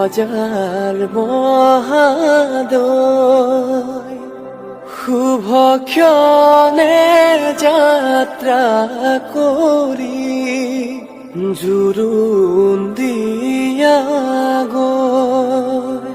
ৰজাৰ মহাদয় শুভ ক্ষণে যাত্ৰা কৰি জুৰুন দিয়া গৈ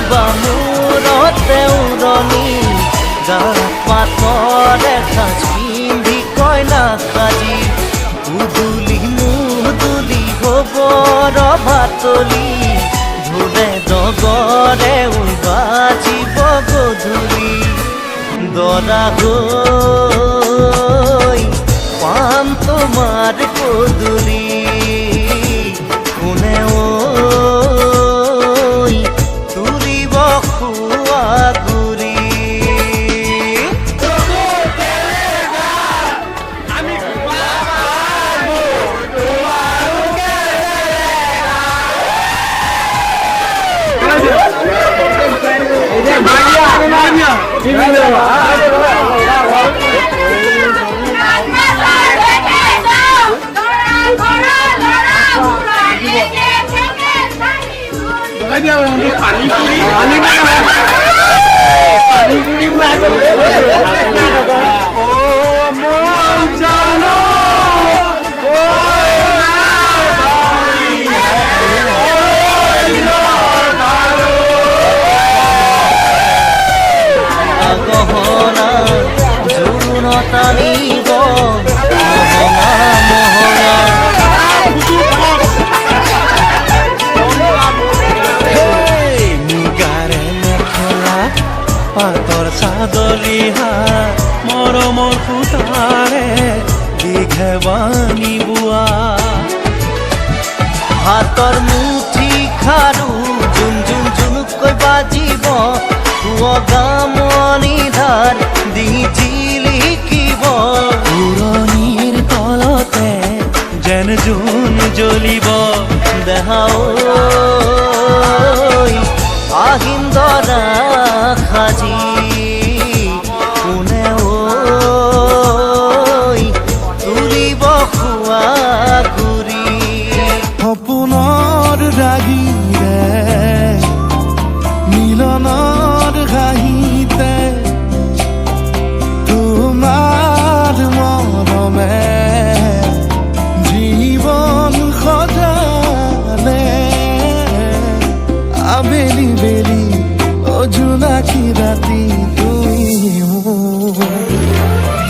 বামুৰতে উৰণি গাত পাথৰে সাজ পিন্ধি কইনা সাজি উদুলি মুদুলি হবৰ ভাতলি ঢোলে ডগৰে বাজিব গধূলি দৰা হৈ পাম তোমাৰ পদূলি কোনে Oh, পাতৰ চাদলিহা মৰমৰ সূতাৰে দীঘেবানী বোৱা হাতৰ মুঠি খাৰু জুন জুন জুনুকৈ বাজিব গামনি ধাৰ দি জিলিকিব পুৰণিৰ তলতে যেন জোন জ্বলিব দেহা ঐ আহিন দৰা সাজি কোনে ঐ তুলিব খোৱা গুৰি সপোনৰ ৰাগিৰে মিলনৰ হাঁহিতে তোমাৰ মৰমে জীৱন সজালে আবেলি বেলি জোনাকী ৰাতি তুমি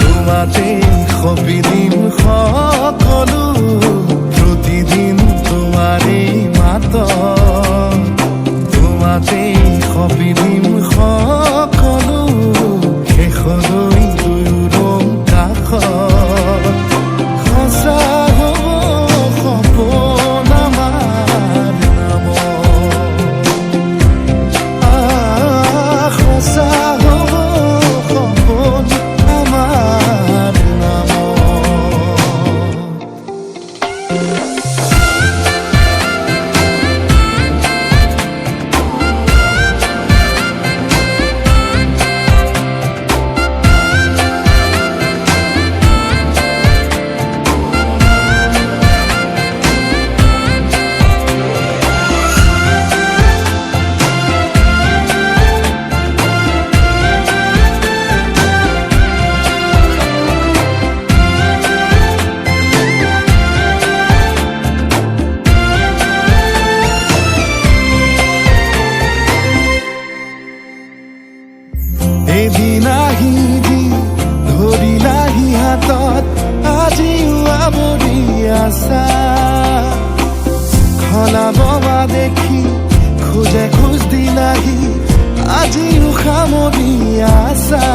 তোমাতে সবিদিন সকলো প্ৰতিদিন তোমাৰে মাত তোমাতে সবিদিন সকলো শেষলৈ দুয়োৰং কাষত সঁচা হ'ব সপোন আমাৰ নামত সঁচা হ'ব সপোন আমাৰ নামত এদিন আহিবি ধৰিলাহি হাতত আজিও আৱৰি আছা খলাব বা দেখি খোজে খোজ দিলাহি আজিও সামৰি আছা